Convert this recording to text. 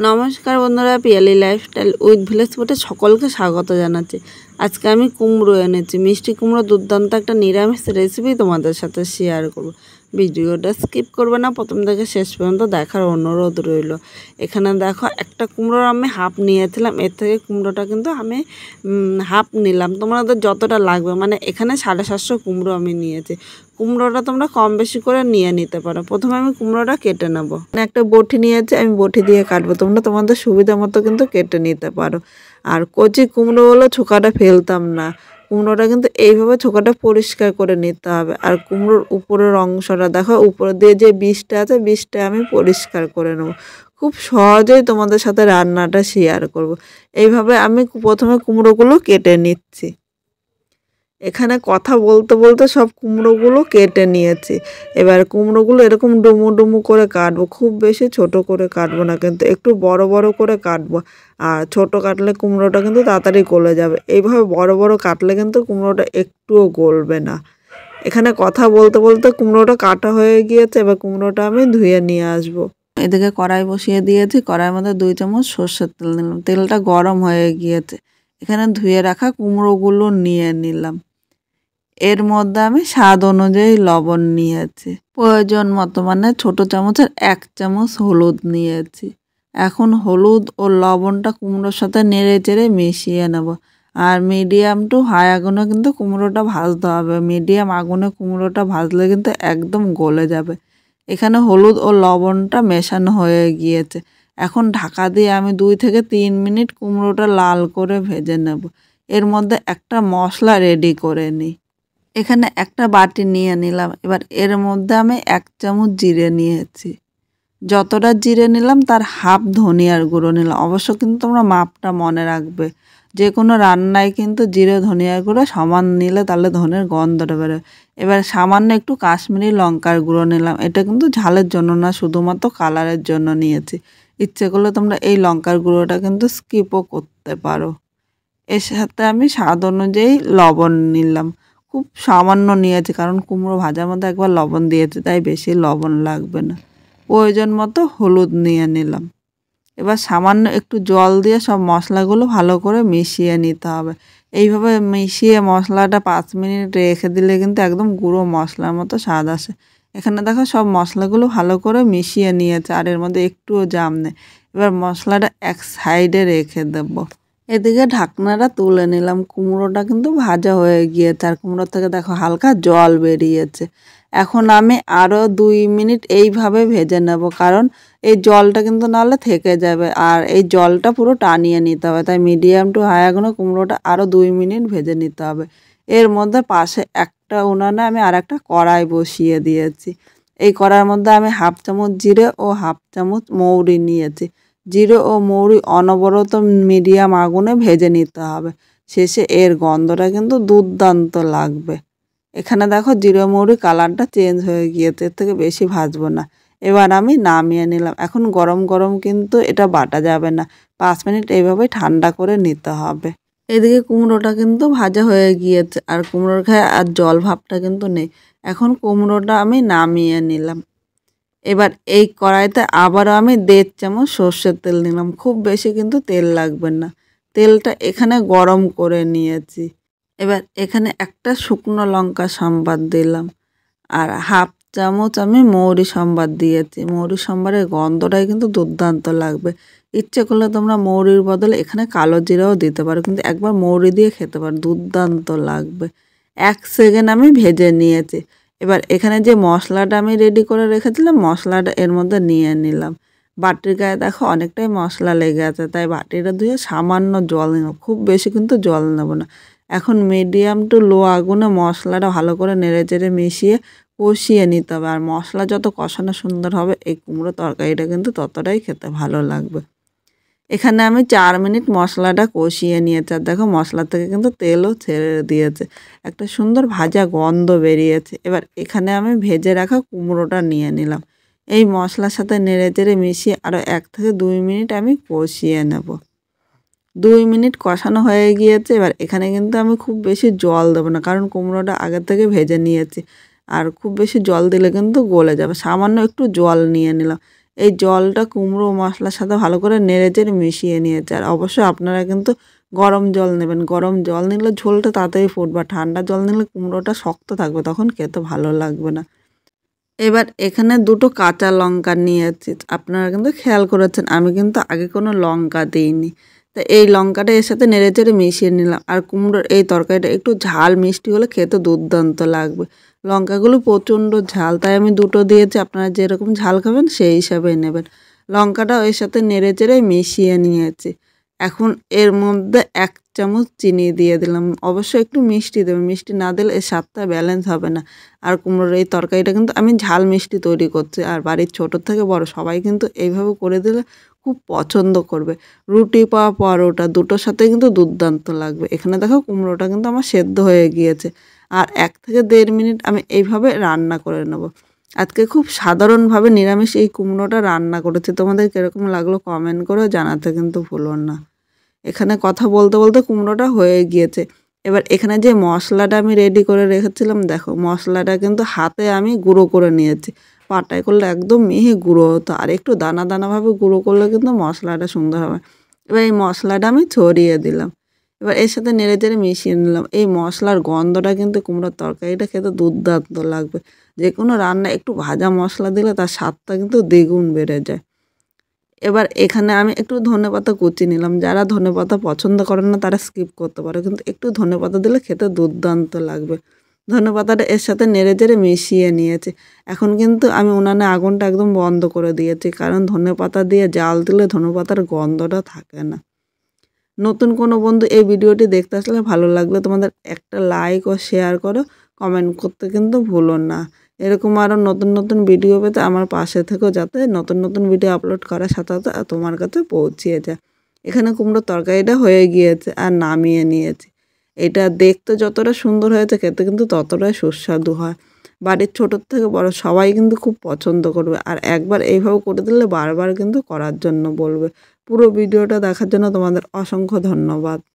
নমস্কার বন্ধুরা, Piyali lifestyle with village ফুডে সকলকে স্বাগত জানাচ্ছি। আজকে আমি কুমড়ো এনেছি। মিষ্টি কুমড়ো দুর্দান্ত একটা নিরামিষ রেসিপি তোমাদের সাথে শেয়ার করব। ভিডিওটা স্কিপ করবে না, প্রথম থেকে শেষ পর্যন্ত দেখার অনুরোধ রইল। এখানে দেখো, একটা কুমড়োর আমি হাফ নিয়েছিলাম, এর থেকে কুমড়োটা কিন্তু আমি হাফ নিলাম। তোমাদের যতটা লাগবে, মানে এখানে 750 কুমড়ো আমি নিয়েছি। কুমড়োটা তোমরা কম বেশি করে নিয়ে নিতে পারো। প্রথমে আমি কুমড়োটা কেটে নেবো। একটা বটি নিয়েছি, আমি বটি দিয়ে কাটবো। তোমরা তোমাদের সুবিধা মতো কিন্তু কেটে নিতে পারো। আর কচি কুমড়ো হলো ছোকাটা ফেলতাম না। কুমড়োটা কিন্তু এইভাবে ছোকাটা পরিষ্কার করে নিতে হবে। আর কুমড়োর উপরের অংশটা দেখো, উপরে দিয়ে যে বীজটা আছে, বীজটা আমি পরিষ্কার করে নেবো। খুব সহজেই তোমাদের সাথে রান্নাটা শেয়ার করব। এইভাবে আমি প্রথমে কুমড়োগুলো কেটে নিচ্ছি। এখানে কথা বলতে বলতে সব কুমড়োগুলো কেটে নিয়েছি। এবার কুমড়োগুলো এরকম ডুমু ডুমু করে কাটবো। খুব বেশি ছোট করে কাটবো না, কিন্তু একটু বড় বড় করে কাটবো। আর ছোট কাটলে কুমড়োটা কিন্তু তাড়াতাড়ি গলে যাবে। এইভাবে বড় বড় কাটলে কিন্তু কুমড়োটা একটুও গলবে না। এখানে কথা বলতে বলতে কুমড়োটা কাটা হয়ে গিয়েছে। এবার কুমড়োটা আমি ধুয়ে নিয়ে আসবো। এদিকে কড়াই বসিয়ে দিয়েছি। কড়াইয়ের মধ্যে 2 চামচ সর্ষের তেল নিলাম। তেলটা গরম হয়ে গিয়েছে। এখানে ধুয়ে রাখা কুমড়োগুলো নিয়ে নিলাম। এর মধ্যে আমি স্বাদ অনুযায়ী লবণ নিয়েছি, প্রয়োজন মতো, মানে ছোট চামচের 1 চামচ হলুদ নিয়েছি। এখন হলুদ ও লবণটা কুমড়োর সাথে নেড়ে চেড়ে মিশিয়ে নেব। আর মিডিয়াম টু হাই আগুনে কিন্তু কুমড়োটা ভাজতে হবে। মিডিয়াম আগুনে কুমড়োটা ভাজলে কিন্তু একদম গলে যাবে। এখানে হলুদ ও লবণটা মেশানো হয়ে গিয়েছে। এখন ঢাকা দিয়ে আমি 2 থেকে 3 মিনিট কুমড়োটা লাল করে ভেজে নেব। এর মধ্যে একটা মশলা রেডি করে নিই। এখানে একটা বাটি নিয়ে নিলাম। এবার এর মধ্যে আমি 1 চামচ জিরে নিয়েছি। যতটা জিরে নিলাম তার হাফ ধনিয়ার গুঁড়ো নিলাম। অবশ্য কিন্তু তোমরা মাপটা মনে রাখবে। যে কোনো রান্নায় কিন্তু জিরে ধনিয়ার গুঁড়ো সমান নিলে তাহলে ধনের গন্ধটা বেরোয়। এবার সামান্য একটু কাশ্মীরি লঙ্কার গুঁড়ো নিলাম। এটা কিন্তু ঝালের জন্য না, শুধুমাত্র কালারের জন্য নিয়েছি। ইচ্ছে করলে তোমরা এই লঙ্কার গুঁড়োটা কিন্তু স্কিপও করতে পারো। এর সাথে আমি স্বাদ অনুযায়ী লবণ নিলাম। খুব সামান্য নিয়েছি, কারণ কুমড়ো ভাজার মধ্যে একবার লবণ দিয়েছি, তাই বেশি লবণ লাগবে না। প্রয়োজন মতো হলুদ নিয়ে নিলাম। এবার সামান্য একটু জল দিয়ে সব মশলাগুলো ভালো করে মিশিয়ে নিতে হবে। এইভাবে মিশিয়ে মশলাটা 5 মিনিট রেখে দিলে কিন্তু একদম গুঁড়ো মশলার মতো স্বাদ আসে। এখানে দেখো সব মশলাগুলো ভালো করে মিশিয়ে নিয়েছে, আর এর মধ্যে একটুও জাম নেই। এবার মশলাটা এক সাইডে রেখে দেবো। এদিকে ঢাকনাটা তুলে নিলাম। কুমড়োটা কিন্তু ভাজা হয়ে গিয়েছে, আর কুমড়ো থেকে দেখো হালকা জল বেরিয়েছে। এখন আমি আরও 2 মিনিট এইভাবে ভেজে নেব, কারণ এই জলটা কিন্তু নাহলে থেকে যাবে। আর এই জলটা পুরো টানিয়ে নিতে হবে, তাই মিডিয়াম টু হাই আগুনে কুমড়োটা আরও 2 মিনিট ভেজে নিতে হবে। এর মধ্যে পাশে একটা উনানে আমি আর একটা কড়াই বসিয়ে দিয়েছি। এই কড়াইয়ের মধ্যে আমি হাফ চামচ জিরে ও হাফ চামচ মৌরি নিয়েছি। জিরে ও মৌরি অনবরত মিডিয়াম আগুনে ভেজে নিতে হবে। শেষে এর গন্ধটা কিন্তু দুর্দান্ত লাগবে। এখানে দেখো জিরে মৌরি কালারটা চেঞ্জ হয়ে গিয়েছে, এর থেকে বেশি ভাজবো না। এবার আমি নামিয়ে নিলাম। এখন গরম গরম কিন্তু এটা বাটা যাবে না। 5 মিনিট এইভাবে ঠান্ডা করে নিতে হবে। এদিকে কুমড়োটা কিন্তু ভাজা হয়ে গিয়েছে, আর কুমড়োর গায়ে আর জল ভাবটা কিন্তু নেই। এখন কুমড়োটা আমি নামিয়ে নিলাম। এবার এই কড়াইতে আবারও আমি 1.5 চামচ সর্ষের তেল নিলাম। খুব বেশি কিন্তু তেল লাগবে না। তেলটা এখানে গরম করে নিয়েছি। এবার এখানে একটা শুকনো লঙ্কা সম্বাদ দিলাম, আর হাফ চামচ আমি মৌরি সম্বাদ দিয়েছি। মৌরি সম্বারের গন্ধটাই কিন্তু দুর্দান্ত লাগবে। ইচ্ছে করলে তোমরা মৌরির বদলে এখানে কালো জিরাও দিতে পারো, কিন্তু একবার মৌরি দিয়ে খেতে পারো, দুর্দান্ত লাগবে। 1 সেকেন্ড আমি ভেজে নিয়েছি। এবার এখানে যে মশলাটা আমি রেডি করে রেখেছিলাম, মশলাটা এর মধ্যে নিয়ে নিলাম। বাটির গায়ে দেখো অনেকটাই মশলা লেগে আছে, তাই বাটিটা ধুয়ে সামান্য জল নেব। খুব বেশি কিন্তু জল নেব না। এখন মিডিয়াম টু লো আগুনে মশলাটা ভালো করে নেড়ে চেড়ে মিশিয়ে কষিয়ে নিতে হবে। আর মশলা যত কষানো সুন্দর হবে, এই কুমড়ো তরকারিটা কিন্তু ততটাই খেতে ভালো লাগবে। এখানে আমি 4 মিনিট মশলাটা কষিয়ে নিয়েছি, আর দেখো মশলা থেকে কিন্তু তেলও ছেড়ে দিয়েছে। একটা সুন্দর ভাজা গন্ধ বেরিয়েছে। এবার এখানে আমি ভেজে রাখা কুমড়োটা নিয়ে নিলাম। এই মশলার সাথে নেড়ে চেড়ে মিশিয়ে আরও 1 থেকে 2 মিনিট আমি কষিয়ে নেব। 2 মিনিট কষানো হয়ে গিয়েছে। এবার এখানে কিন্তু আমি খুব বেশি জল দেবো না, কারণ কুমড়োটা আগে থেকে ভেজে নিয়েছি। আর খুব বেশি জল দিলে কিন্তু গলে যাবে। সামান্য একটু জল নিয়ে নিলাম। এই জলটা কুমড়ো মশলার সাথে ভালো করে নেড়েচেড়ে মিশিয়ে নিয়েছে। আর অবশ্যই আপনারা কিন্তু গরম জল নেবেন। গরম জল নিলে ঝোলটা তাড়াতাড়ি ফুটবে, ঠান্ডা জল নিলে কুমড়োটা শক্ত থাকবে, তখন খেতে ভালো লাগবে না। এবার এখানে 2টো কাঁচা লঙ্কা নিয়েছি। আপনারা কিন্তু খেয়াল করেছেন আমি কিন্তু আগে কোনো লঙ্কা দিইনি। তো এই লঙ্কাটা এর সাথে নেড়েচেড়ে মিশিয়ে নিলাম। আর কুমড়োর এই তরকারিটা একটু ঝাল মিষ্টি হলে খেতে দুর্দান্ত লাগবে। লঙ্কাগুলো প্রচণ্ড ঝাল, তাই আমি 2টো দিয়েছি। আপনারা যেরকম ঝাল খাবেন সেই হিসাবেই নেবেন। লঙ্কাটা এর সাথে নেড়েচেড়ে মিশিয়ে নিয়েছি। এখন এর মধ্যে 1 চামচ চিনি দিয়ে দিলাম। অবশ্যই একটু মিষ্টি দেবেন, মিষ্টি না দিলে এর স্বাদটা ব্যালেন্স হবে না। আর কুমড়োর এই তরকারিটা কিন্তু আমি ঝাল মিষ্টি তৈরি করছি। আর বাড়ির ছোট থেকে বড় সবাই কিন্তু এইভাবে করে দিলে খুব পছন্দ করবে। রুটি বা পরোটা দুটোর সাথে কিন্তু দুর্দান্ত লাগবে। এখানে দেখো কুমড়োটা কিন্তু আমার সেদ্ধ হয়ে গিয়েছে। আর 1 থেকে 1.5 মিনিট আমি এইভাবে রান্না করে নেব। আজকে খুব সাধারণভাবে নিরামিষ এই কুমড়োটা রান্না করেছি। তোমাদের কীরকম লাগলো কমেন্ট করে জানাতে কিন্তু ভুলো না। এখানে কথা বলতে বলতে কুমড়োটা হয়ে গিয়েছে। এবার এখানে যে মশলাটা আমি রেডি করে রেখেছিলাম, দেখো মশলাটা কিন্তু হাতে আমি গুঁড়ো করে নিয়েছি। পাটায় করলে একদম মিহি গুঁড়ো হতো, আর একটু দানা দানাভাবে গুঁড়ো করলে কিন্তু মশলাটা সুন্দর হবে। এবার এই মশলাটা আমি ছড়িয়ে দিলাম। এবার এর সাথে নেড়েচেড়ে মিশিয়ে নিলাম। এই মশলার গন্ধটা কিন্তু কুমড়োর তরকারিটা খেতে দুর্দান্ত লাগবে। যে কোনো রান্নায় একটু ভাজা মশলা দিলে তার স্বাদটা কিন্তু দ্বিগুণ বেড়ে যায়। এবার এখানে আমি একটু ধনেপাতা কুচি নিলাম। যারা ধনেপাতা পছন্দ করেন না তারা স্কিপ করতে পারে, কিন্তু একটু ধনেপাতা দিলে খেতে দুর্দান্ত লাগবে। ধনেপাতাটা এর সাথে নেড়েচেড়ে মিশিয়ে নিয়েছি। এখন কিন্তু আমি উনানে আগুনটা একদম বন্ধ করে দিয়েছি, কারণ ধনেপাতা দিয়ে জাল দিলে ধনেপাতার গন্ধটা থাকে না। নতুন কোনো বন্ধু এই ভিডিওটি দেখতে আসলে ভালো লাগলে তোমাদের একটা লাইক ও শেয়ার করো, কমেন্ট করতে কিন্তু ভুলো না। এরকম আরও নতুন নতুন ভিডিও পেতে আমার পাশে থেকেও, যাতে নতুন নতুন ভিডিও আপলোড করার সাথে সাথে তোমার কাছে পৌঁছিয়ে যায়। এখানে কুমড়োর তরকারিটা হয়ে গিয়েছে আর নামিয়ে নিয়েছি। এটা দেখতে যতটা সুন্দর হয়েছে খেতে কিন্তু ততটাই সুস্বাদু হয়। বাড়ির ছোটোর থেকে বড় সবাই কিন্তু খুব পছন্দ করবে, আর একবার এইভাবে করে দিলে বারবার কিন্তু করার জন্য বলবে। পুরো ভিডিওটা দেখার জন্য তোমাদের অসংখ্য ধন্যবাদ।